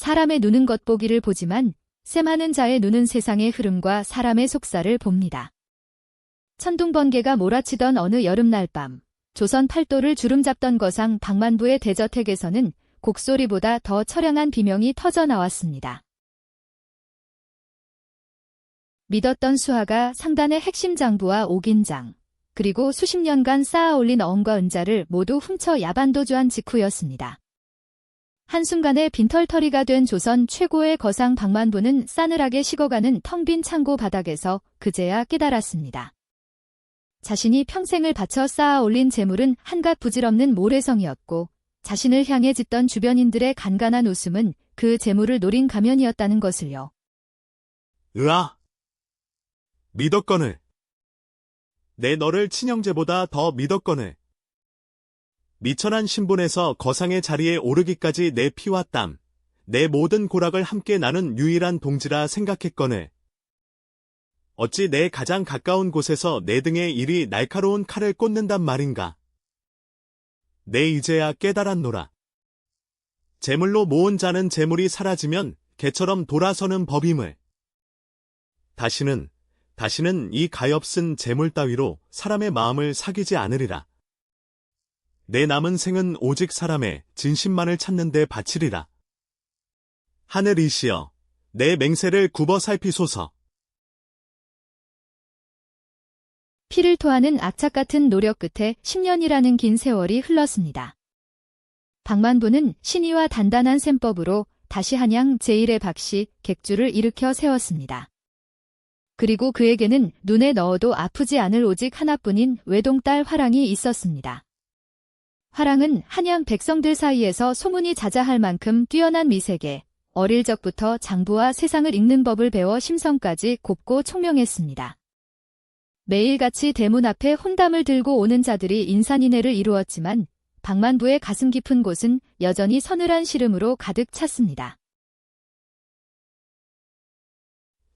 사람의 눈은 겉보기를 보지만 셈하는 자의 눈은 세상의 흐름과 사람의 속살을 봅니다. 천둥번개가 몰아치던 어느 여름날 밤, 조선 팔도를 주름잡던 거상 방만부의 대저택에서는 곡소리보다 더 처량한 비명이 터져 나왔습니다. 믿었던 수하가 상단의 핵심 장부와 옥인장, 그리고 수십 년간 쌓아 올린 어음과 은자를 모두 훔쳐 야반도주한 직후였습니다. 한순간에 빈털터리가 된 조선 최고의 거상 방만부는 싸늘하게 식어가는 텅 빈 창고 바닥에서 그제야 깨달았습니다. 자신이 평생을 바쳐 쌓아 올린 재물은 한갓 부질없는 모래성이었고 자신을 향해 짓던 주변인들의 간간한 웃음은 그 재물을 노린 가면이었다는 것을요. 으아! 믿었거늘. 내 너를 친형제보다 더 믿었거늘. 미천한 신분에서 거상의 자리에 오르기까지 내 피와 땀, 내 모든 고락을 함께 나눈 유일한 동지라 생각했거늘. 어찌 내 가장 가까운 곳에서 내 등에 이리 날카로운 칼을 꽂는단 말인가. 내 이제야 깨달았노라. 재물로 모은 자는 재물이 사라지면 개처럼 돌아서는 법임을. 다시는 이 가엾은 재물 따위로 사람의 마음을 사귀지 않으리라. 내 남은 생은 오직 사람의 진심만을 찾는 데 바치리라. 하늘이시여, 내 맹세를 굽어 살피소서. 피를 토하는 악착 같은 노력 끝에 10년이라는 긴 세월이 흘렀습니다. 방만부는 신의와 단단한 셈법으로 다시 한양 제1의 박씨 객주를 일으켜 세웠습니다. 그리고 그에게는 눈에 넣어도 아프지 않을 오직 하나뿐인 외동딸 화랑이 있었습니다. 화랑은 한양 백성들 사이에서 소문이 자자할 만큼 뛰어난 미색에 어릴 적부터 장부와 세상을 읽는 법을 배워 심성까지 곱고 총명했습니다. 매일같이 대문 앞에 혼담을 들고 오는 자들이 인산인해를 이루었지만 방만부의 가슴 깊은 곳은 여전히 서늘한 시름으로 가득 찼습니다.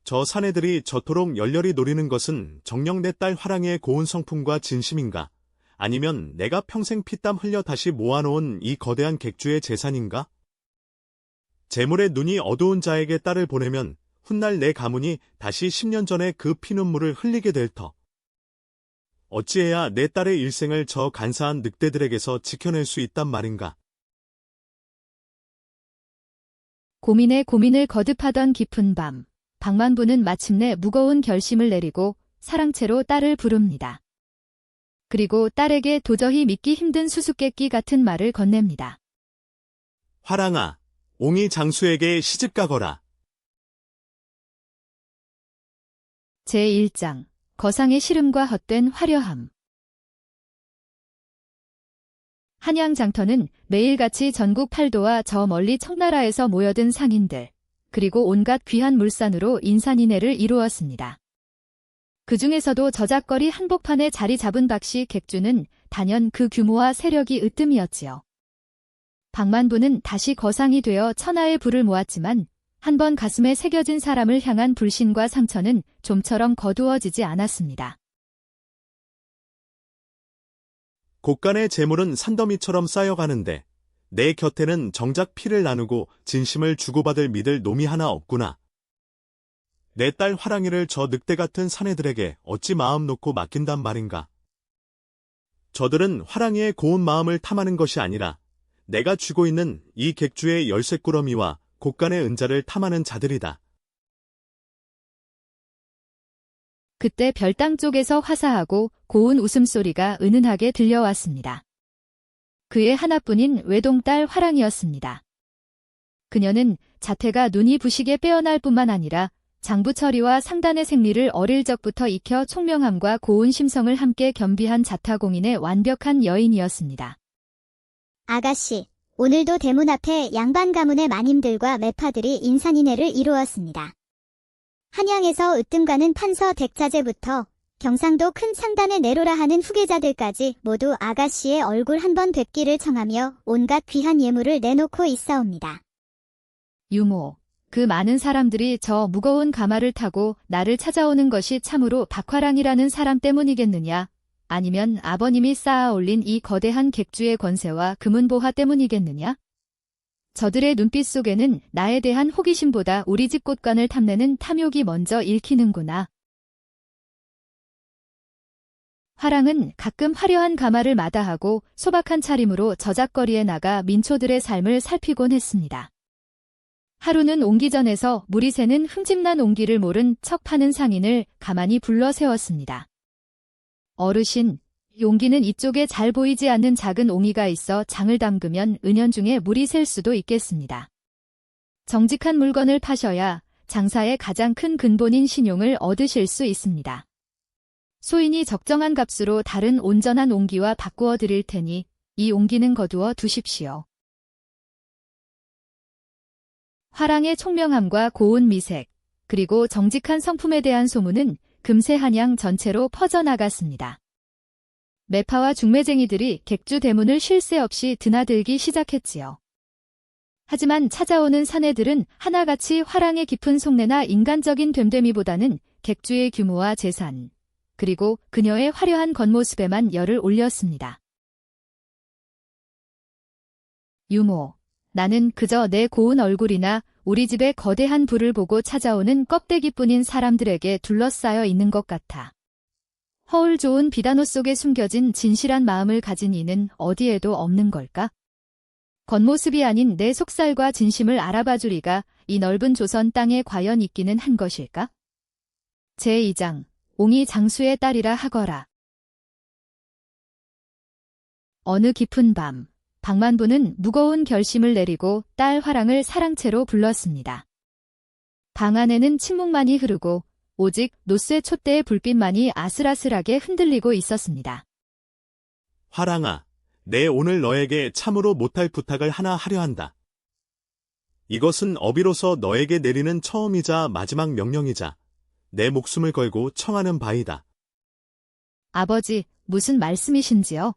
저 사내들이 저토록 열렬히 노리는 것은 정녕 내 딸 화랑의 고운 성품과 진심인가? 아니면 내가 평생 피땀 흘려 다시 모아놓은 이 거대한 객주의 재산인가? 재물의 눈이 어두운 자에게 딸을 보내면 훗날 내 가문이 다시 10년 전에 그 피눈물을 흘리게 될 터. 어찌해야 내 딸의 일생을 저 간사한 늑대들에게서 지켜낼 수 있단 말인가? 고민에 고민을 거듭하던 깊은 밤, 방만부는 마침내 무거운 결심을 내리고 사랑채로 딸을 부릅니다. 그리고 딸에게 도저히 믿기 힘든 수수께끼 같은 말을 건넵니다. 화랑아, 옹이 장수에게 시집가거라. 제1장 거상의 시름과 헛된 화려함. 한양 장터는 매일같이 전국 팔도와 저 멀리 청나라에서 모여든 상인들, 그리고 온갖 귀한 물산으로 인산인해를 이루었습니다. 그 중에서도 저작거리 한복판에 자리 잡은 박씨 객주는 단연 그 규모와 세력이 으뜸이었지요. 방만부는 다시 거상이 되어 천하의 부를 모았지만 한번 가슴에 새겨진 사람을 향한 불신과 상처는 좀처럼 거두어지지 않았습니다. 곳간의 재물은 산더미처럼 쌓여가는데 내 곁에는 정작 피를 나누고 진심을 주고받을 믿을 놈이 하나 없구나. 내 딸 화랑이를 저 늑대 같은 사내들에게 어찌 마음 놓고 맡긴단 말인가. 저들은 화랑이의 고운 마음을 탐하는 것이 아니라 내가 쥐고 있는 이 객주의 열쇠꾸러미와 곳간의 은자를 탐하는 자들이다. 그때 별당 쪽에서 화사하고 고운 웃음소리가 은은하게 들려왔습니다. 그의 하나뿐인 외동딸 화랑이었습니다. 그녀는 자태가 눈이 부시게 빼어날 뿐만 아니라 장부처리와 상단의 생리를 어릴 적부터 익혀 총명함과 고운 심성을 함께 겸비한 자타공인의 완벽한 여인이었습니다. 아가씨, 오늘도 대문 앞에 양반 가문의 마님들과 매파들이 인산인해를 이루었습니다. 한양에서 으뜸가는 판서 덱자제부터 경상도 큰 상단에 내로라 하는 후계자들까지 모두 아가씨의 얼굴 한번 뵙기를 청하며 온갖 귀한 예물을 내놓고 있사옵니다. 유모, 그 많은 사람들이 저 무거운 가마를 타고 나를 찾아오는 것이 참으로 박화랑이라는 사람 때문이겠느냐? 아니면 아버님이 쌓아 올린 이 거대한 객주의 권세와 금은보화 때문이겠느냐? 저들의 눈빛 속에는 나에 대한 호기심보다 우리 집 꽃간을 탐내는 탐욕이 먼저 읽히는구나. 화랑은 가끔 화려한 가마를 마다하고 소박한 차림으로 저작거리에 나가 민초들의 삶을 살피곤 했습니다. 하루는 옹기전에서 물이 새는 흠집난 옹기를 모른 척 파는 상인을 가만히 불러 세웠습니다. 어르신, 옹기는 이쪽에 잘 보이지 않는 작은 옹이가 있어 장을 담그면 은연중에 물이 셀 수도 있겠습니다. 정직한 물건을 파셔야 장사의 가장 큰 근본인 신용을 얻으실 수 있습니다. 소인이 적정한 값으로 다른 온전한 옹기와 바꾸어 드릴 테니 이 옹기는 거두어 두십시오. 화랑의 총명함과 고운 미색, 그리고 정직한 성품에 대한 소문은 금세 한양 전체로 퍼져나갔습니다. 매파와 중매쟁이들이 객주 대문을 쉴 새 없이 드나들기 시작했지요. 하지만 찾아오는 사내들은 하나같이 화랑의 깊은 속내나 인간적인 됨됨이보다는 객주의 규모와 재산, 그리고 그녀의 화려한 겉모습에만 열을 올렸습니다. 유모, 나는 그저 내 고운 얼굴이나 우리 집의 거대한 부를 보고 찾아오는 껍데기뿐인 사람들에게 둘러싸여 있는 것 같아. 허울 좋은 비단옷 속에 숨겨진 진실한 마음을 가진 이는 어디에도 없는 걸까? 겉모습이 아닌 내 속살과 진심을 알아봐 주리가 이 넓은 조선 땅에 과연 있기는 한 것일까? 제2장, 옹이 장수의 딸이라 하거라. 어느 깊은 밤, 박만부는 무거운 결심을 내리고 딸 화랑을 사랑채로 불렀습니다. 방 안에는 침묵만이 흐르고 오직 노쇠 촛대의 불빛만이 아슬아슬하게 흔들리고 있었습니다. 화랑아, 내 오늘 너에게 참으로 못할 부탁을 하나 하려 한다. 이것은 어비로서 너에게 내리는 처음이자 마지막 명령이자 내 목숨을 걸고 청하는 바이다. 아버지, 무슨 말씀이신지요?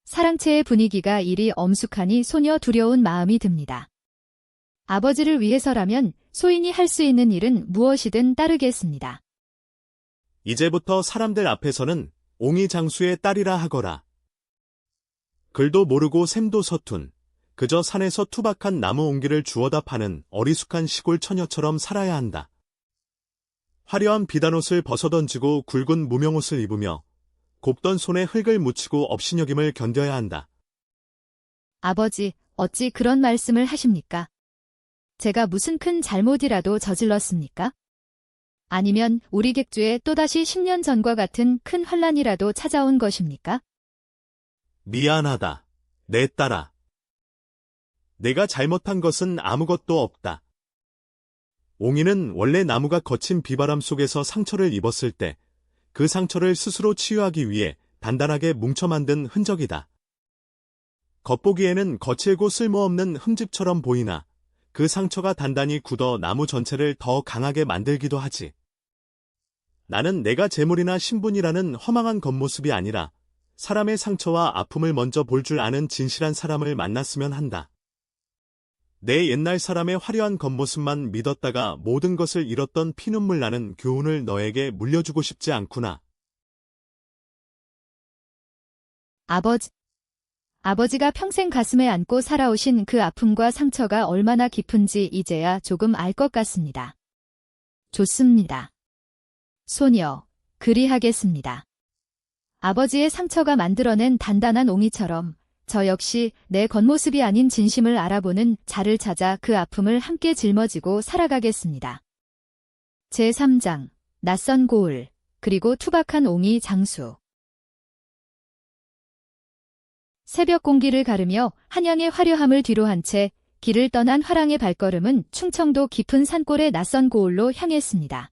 사랑채의 분위기가 이리 엄숙하니 소녀 두려운 마음이 듭니다. 아버지를 위해서라면 소인이 할 수 있는 일은 무엇이든 따르겠습니다. 이제부터 사람들 앞에서는 옹이 장수의 딸이라 하거라. 글도 모르고 셈도 서툰, 그저 산에서 투박한 나무 옹기를 주워다 파는 어리숙한 시골 처녀처럼 살아야 한다. 화려한 비단옷을 벗어던지고 굵은 무명옷을 입으며 곱던 손에 흙을 묻히고 업신여김을 견뎌야 한다. 아버지, 어찌 그런 말씀을 하십니까? 제가 무슨 큰 잘못이라도 저질렀습니까? 아니면 우리 객주에 또다시 10년 전과 같은 큰 환란이라도 찾아온 것입니까? 미안하다, 내 딸아. 내가 잘못한 것은 아무것도 없다. 옹이는 원래 나무가 거친 비바람 속에서 상처를 입었을 때 그 상처를 스스로 치유하기 위해 단단하게 뭉쳐 만든 흔적이다. 겉보기에는 거칠고 쓸모없는 흠집처럼 보이나 그 상처가 단단히 굳어 나무 전체를 더 강하게 만들기도 하지. 나는 내가 재물이나 신분이라는 허망한 겉모습이 아니라 사람의 상처와 아픔을 먼저 볼 줄 아는 진실한 사람을 만났으면 한다. 내 옛날 사람의 화려한 겉모습만 믿었다가 모든 것을 잃었던 피눈물 나는 교훈을 너에게 물려주고 싶지 않구나. 아버지가 평생 가슴에 안고 살아오신 그 아픔과 상처가 얼마나 깊은지 이제야 조금 알 것 같습니다. 좋습니다. 소녀, 그리하겠습니다. 아버지의 상처가 만들어낸 단단한 옹이처럼 저 역시 내 겉모습이 아닌 진심을 알아보는 자를 찾아 그 아픔을 함께 짊어지고 살아가겠습니다. 제3장, 낯선 고을, 그리고 투박한 옹이 장수. 새벽 공기를 가르며 한양의 화려함을 뒤로한 채 길을 떠난 화랑의 발걸음은 충청도 깊은 산골의 낯선 고을로 향했습니다.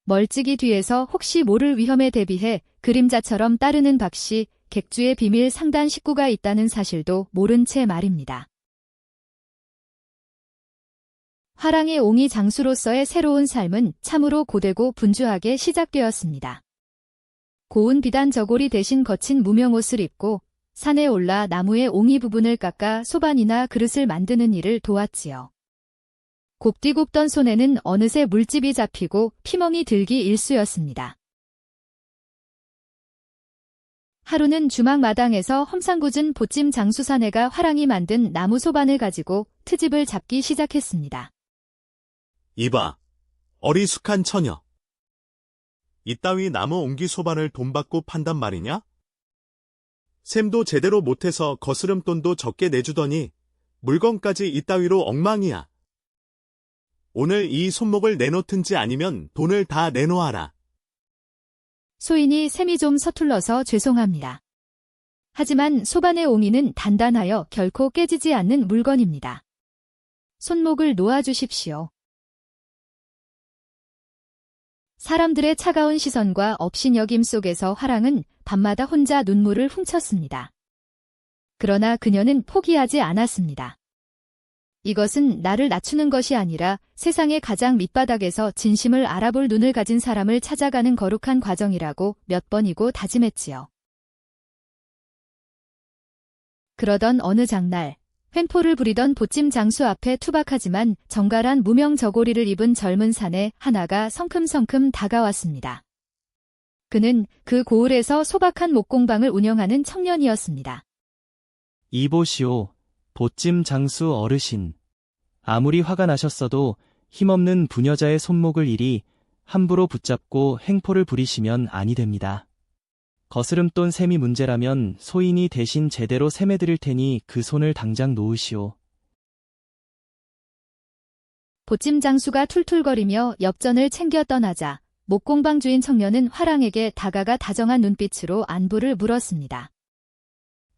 멀찍이 뒤에서 혹시 모를 위험에 대비해 그림자처럼 따르는 박씨, 객주의 비밀 상단 식구가 있다는 사실도 모른 채 말입니다. 화랑의 옹이 장수로서의 새로운 삶은 참으로 고되고 분주하게 시작되었습니다. 고운 비단 저고리 대신 거친 무명옷을 입고 산에 올라 나무의 옹이 부분을 깎아 소반이나 그릇을 만드는 일을 도왔지요. 곱디곱던 손에는 어느새 물집이 잡히고 피멍이 들기 일쑤였습니다. 하루는 주막 마당에서 험상궂은 보찜 장수 사내가 화랑이 만든 나무 소반을 가지고 트집을 잡기 시작했습니다. 이봐, 어리숙한 처녀. 이따위 나무 옹기 소반을 돈 받고 판단 말이냐? 셈도 제대로 못해서 거스름돈도 적게 내주더니 물건까지 이따위로 엉망이야. 오늘 이 손목을 내놓든지 아니면 돈을 다 내놓아라. 소인이 셈이 좀 서툴러서 죄송합니다. 하지만 소반의 옹이는 단단하여 결코 깨지지 않는 물건입니다. 손목을 놓아주십시오. 사람들의 차가운 시선과 업신여김 속에서 화랑은 밤마다 혼자 눈물을 훔쳤습니다. 그러나 그녀는 포기하지 않았습니다. 이것은 나를 낮추는 것이 아니라 세상의 가장 밑바닥에서 진심을 알아볼 눈을 가진 사람을 찾아가는 거룩한 과정이라고 몇 번이고 다짐했지요. 그러던 어느 장날, 횡포를 부리던 보찜 장수 앞에 투박하지만 정갈한 무명 저고리를 입은 젊은 사내 하나가 성큼성큼 다가왔습니다. 그는 그 고을에서 소박한 목공방을 운영하는 청년이었습니다. 이보시오, 보찜 장수 어르신. 아무리 화가 나셨어도 힘없는 부녀자의 손목을 이리 함부로 붙잡고 횡포를 부리시면 아니 됩니다. 거스름돈 셈이 문제라면 소인이 대신 제대로 셈해드릴 테니 그 손을 당장 놓으시오. 보찜 장수가 툴툴거리며 엽전을 챙겨 떠나자 목공방 주인 청년은 화랑에게 다가가 다정한 눈빛으로 안부를 물었습니다.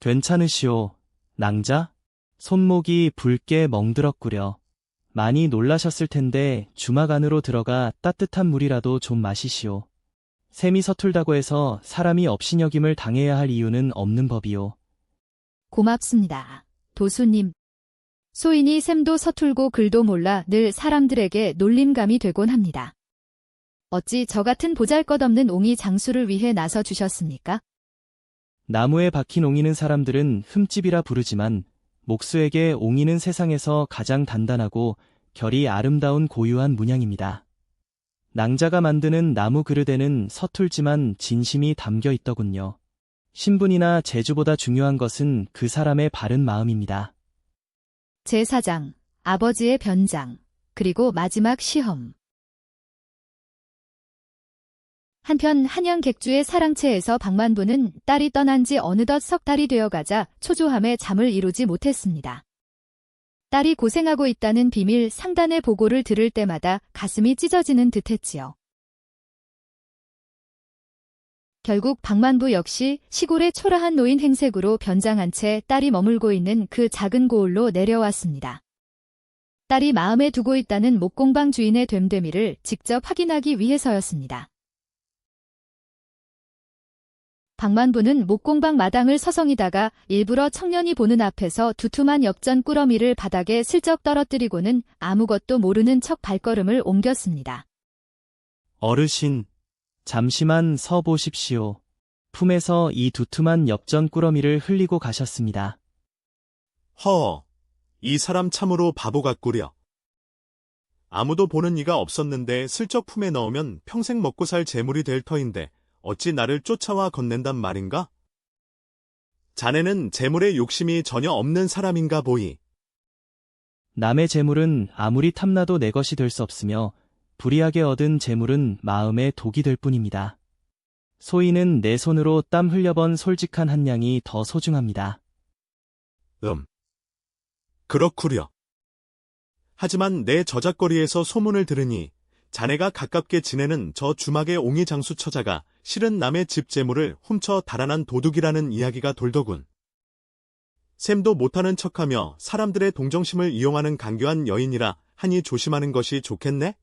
괜찮으시오, 낭자? 손목이 붉게 멍들었구려. 많이 놀라셨을 텐데 주막 안으로 들어가 따뜻한 물이라도 좀 마시시오. 셈이 서툴다고 해서 사람이 업신여김을 당해야 할 이유는 없는 법이오. 고맙습니다, 도수님. 소인이 셈도 서툴고 글도 몰라 늘 사람들에게 놀림감이 되곤 합니다. 어찌 저 같은 보잘것없는 옹이 장수를 위해 나서 주셨습니까? 나무에 박힌 옹이는 사람들은 흠집이라 부르지만 목수에게 옹이는 세상에서 가장 단단하고 결이 아름다운 고유한 문양입니다. 낭자가 만드는 나무 그릇에는 서툴지만 진심이 담겨 있더군요. 신분이나 재주보다 중요한 것은 그 사람의 바른 마음입니다. 제사장, 아버지의 변장, 그리고 마지막 시험. 한편 한양 객주의 사랑채에서 박만부는 딸이 떠난 지 어느덧 석 달이 되어가자 초조함에 잠을 이루지 못했습니다. 딸이 고생하고 있다는 비밀 상단의 보고를 들을 때마다 가슴이 찢어지는 듯했지요. 결국 박만부 역시 시골의 초라한 노인 행색으로 변장한 채 딸이 머물고 있는 그 작은 고을로 내려왔습니다. 딸이 마음에 두고 있다는 목공방 주인의 됨됨이를 직접 확인하기 위해서였습니다. 박만부는 목공방 마당을 서성이다가 일부러 청년이 보는 앞에서 두툼한 엽전 꾸러미를 바닥에 슬쩍 떨어뜨리고는 아무것도 모르는 척 발걸음을 옮겼습니다. 어르신, 잠시만 서 보십시오. 품에서 이 두툼한 엽전 꾸러미를 흘리고 가셨습니다. 허, 이 사람 참으로 바보 같구려. 아무도 보는 이가 없었는데 슬쩍 품에 넣으면 평생 먹고 살 재물이 될 터인데 어찌 나를 쫓아와 건넨단 말인가? 자네는 재물에 욕심이 전혀 없는 사람인가 보이. 남의 재물은 아무리 탐나도 내 것이 될 수 없으며 불이하게 얻은 재물은 마음에 독이 될 뿐입니다. 소인은 내 손으로 땀 흘려번 솔직한 한 양이 더 소중합니다. 그렇구려. 하지만 내 저작거리에서 소문을 들으니 자네가 가깝게 지내는 저 주막의 옹이 장수 처자가 실은 남의 집 재물을 훔쳐 달아난 도둑이라는 이야기가 돌더군. 셈도 못하는 척하며 사람들의 동정심을 이용하는 간교한 여인이라 하니 조심하는 것이 좋겠네?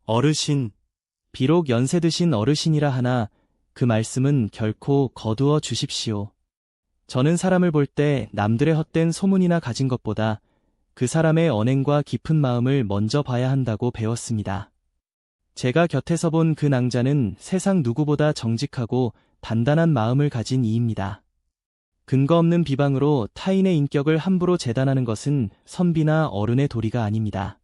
어르신, 비록 연세 드신 어르신이라 하나 그 말씀은 결코 거두어 주십시오. 저는 사람을 볼 때 남들의 헛된 소문이나 가진 것보다 그 사람의 언행과 깊은 마음을 먼저 봐야 한다고 배웠습니다. 제가 곁에서 본 그 낭자는 세상 누구보다 정직하고 단단한 마음을 가진 이입니다. 근거 없는 비방으로 타인의 인격을 함부로 재단하는 것은 선비나 어른의 도리가 아닙니다.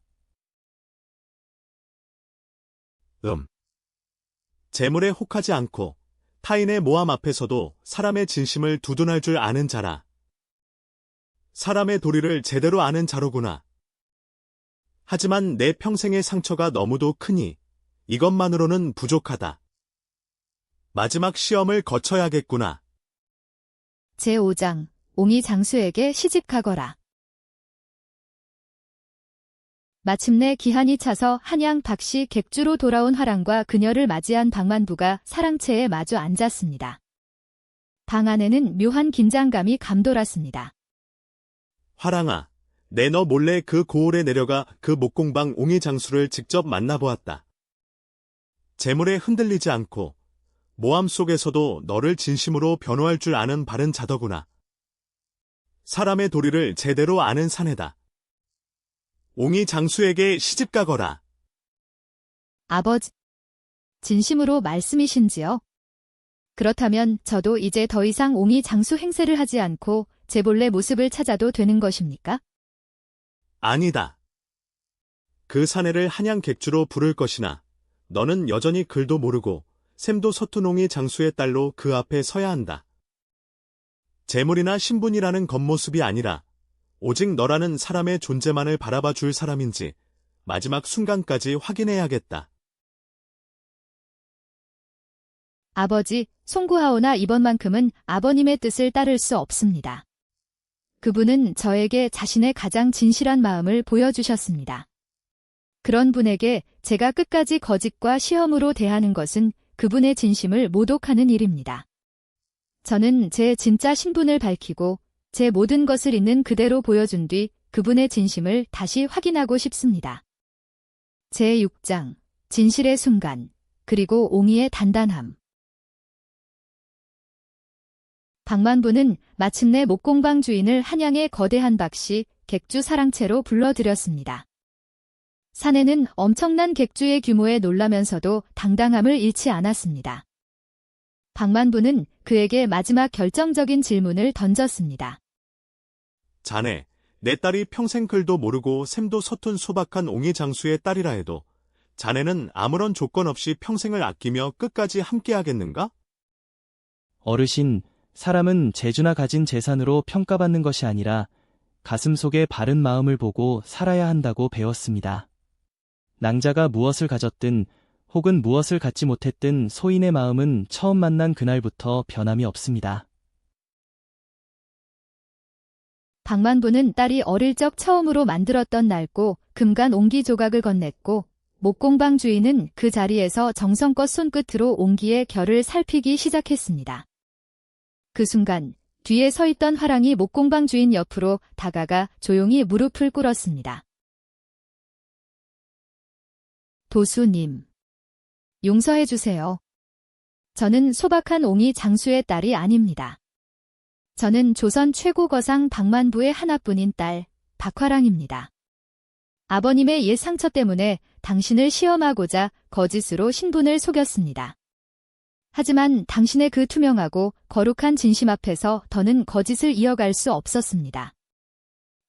재물에 혹하지 않고 타인의 모함 앞에서도 사람의 진심을 두둔할 줄 아는 자라. 사람의 도리를 제대로 아는 자로구나. 하지만 내 평생의 상처가 너무도 크니 이것만으로는 부족하다. 마지막 시험을 거쳐야겠구나. 제5장 옹이 장수에게 시집가거라. 마침내 기한이 차서 한양 박씨 객주로 돌아온 화랑과 그녀를 맞이한 방만부가 사랑채에 마주 앉았습니다. 방 안에는 묘한 긴장감이 감돌았습니다. 화랑아, 내 너 몰래 그 고을에 내려가 그 목공방 옹이 장수를 직접 만나보았다. 재물에 흔들리지 않고 모함 속에서도 너를 진심으로 변호할 줄 아는 바른 자더구나. 사람의 도리를 제대로 아는 사내다. 옹이 장수에게 시집가거라. 아버지, 진심으로 말씀이신지요? 그렇다면 저도 이제 더 이상 옹이 장수 행세를 하지 않고 제 본래 모습을 찾아도 되는 것입니까? 아니다. 그 사내를 한양 객주로 부를 것이나 너는 여전히 글도 모르고 셈도 서툰 옹이 장수의 딸로 그 앞에 서야 한다. 재물이나 신분이라는 겉모습이 아니라 오직 너라는 사람의 존재만을 바라봐 줄 사람인지 마지막 순간까지 확인해야겠다. 아버지, 송구하오나 이번만큼은 아버님의 뜻을 따를 수 없습니다. 그분은 저에게 자신의 가장 진실한 마음을 보여주셨습니다. 그런 분에게 제가 끝까지 거짓과 시험으로 대하는 것은 그분의 진심을 모독하는 일입니다. 저는 제 진짜 신분을 밝히고 제 모든 것을 있는 그대로 보여준 뒤 그분의 진심을 다시 확인하고 싶습니다. 제6장 진실의 순간, 그리고 옹이의 단단함. 방만부는 마침내 목공방 주인을 한양의 거대한 박씨 객주 사랑채로 불러들였습니다. 사내는 엄청난 객주의 규모에 놀라면서도 당당함을 잃지 않았습니다. 방만부는 그에게 마지막 결정적인 질문을 던졌습니다. 자네, 내 딸이 평생 글도 모르고 셈도 서툰 소박한 옹이 장수의 딸이라 해도 자네는 아무런 조건 없이 평생을 아끼며 끝까지 함께하겠는가? 어르신, 사람은 재주나 가진 재산으로 평가받는 것이 아니라 가슴 속의 바른 마음을 보고 살아야 한다고 배웠습니다. 낭자가 무엇을 가졌든 혹은 무엇을 갖지 못했든 소인의 마음은 처음 만난 그날부터 변함이 없습니다. 방만부는 딸이 어릴 적 처음으로 만들었던 낡고 금간 옹기 조각을 건넸고 목공방 주인은 그 자리에서 정성껏 손끝으로 옹기의 결을 살피기 시작했습니다. 그 순간 뒤에 서 있던 화랑이 목공방 주인 옆으로 다가가 조용히 무릎을 꿇었습니다. 도수님, 용서해 주세요. 저는 소박한 옹이 장수의 딸이 아닙니다. 저는 조선 최고 거상 방만부의 하나뿐인 딸, 박화랑입니다. 아버님의 옛 상처 때문에 당신을 시험하고자 거짓으로 신분을 속였습니다. 하지만 당신의 그 투명하고 거룩한 진심 앞에서 더는 거짓을 이어갈 수 없었습니다.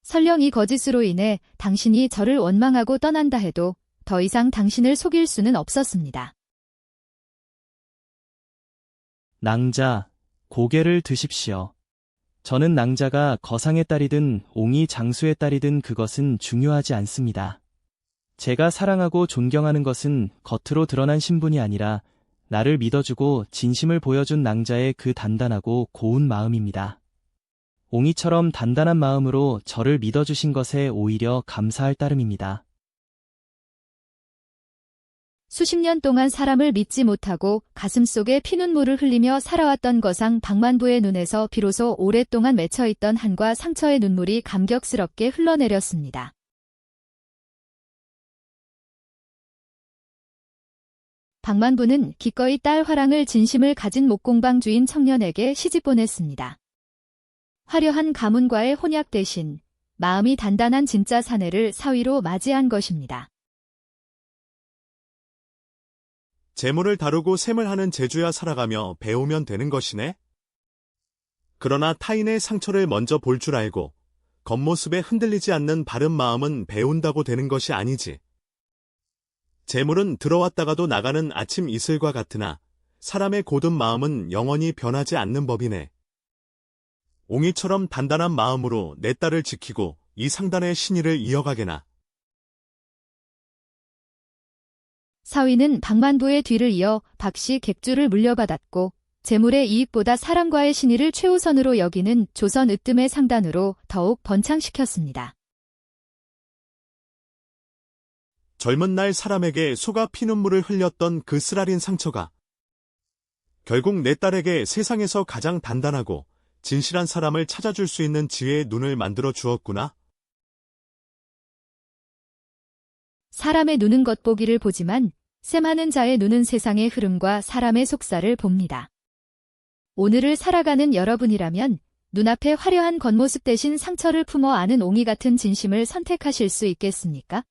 설령 이 거짓으로 인해 당신이 저를 원망하고 떠난다 해도 더 이상 당신을 속일 수는 없었습니다. 낭자, 고개를 드십시오. 저는 낭자가 거상의 딸이든 옹이 장수의 딸이든 그것은 중요하지 않습니다. 제가 사랑하고 존경하는 것은 겉으로 드러난 신분이 아니라 나를 믿어주고 진심을 보여준 낭자의 그 단단하고 고운 마음입니다. 옹이처럼 단단한 마음으로 저를 믿어주신 것에 오히려 감사할 따름입니다. 수십 년 동안 사람을 믿지 못하고 가슴속에 피눈물을 흘리며 살아왔던 거상 방만부의 눈에서 비로소 오랫동안 맺혀있던 한과 상처의 눈물이 감격스럽게 흘러내렸습니다. 방만부는 기꺼이 딸 화랑을 진심을 가진 목공방 주인 청년에게 시집 보냈습니다. 화려한 가문과의 혼약 대신 마음이 단단한 진짜 사내를 사위로 맞이한 것입니다. 재물을 다루고 셈을 하는 재주야 살아가며 배우면 되는 것이네? 그러나 타인의 상처를 먼저 볼 줄 알고 겉모습에 흔들리지 않는 바른 마음은 배운다고 되는 것이 아니지. 재물은 들어왔다가도 나가는 아침 이슬과 같으나 사람의 고든 마음은 영원히 변하지 않는 법이네. 옹이처럼 단단한 마음으로 내 딸을 지키고 이 상단의 신의를 이어가게나. 사위는 박만도의 뒤를 이어 박씨 객주를 물려받았고 재물의 이익보다 사람과의 신의를 최우선으로 여기는 조선 으뜸의 상단으로 더욱 번창시켰습니다. 젊은 날 사람에게 속아 피눈물을 흘렸던 그 쓰라린 상처가 결국 내 딸에게 세상에서 가장 단단하고 진실한 사람을 찾아줄 수 있는 지혜의 눈을 만들어 주었구나. 사람의 눈은 겉보기를 보지만 셈하는 자의 눈은 세상의 흐름과 사람의 속살을 봅니다. 오늘을 살아가는 여러분이라면 눈앞에 화려한 겉모습 대신 상처를 품어 아는 옹이 같은 진심을 선택하실 수 있겠습니까?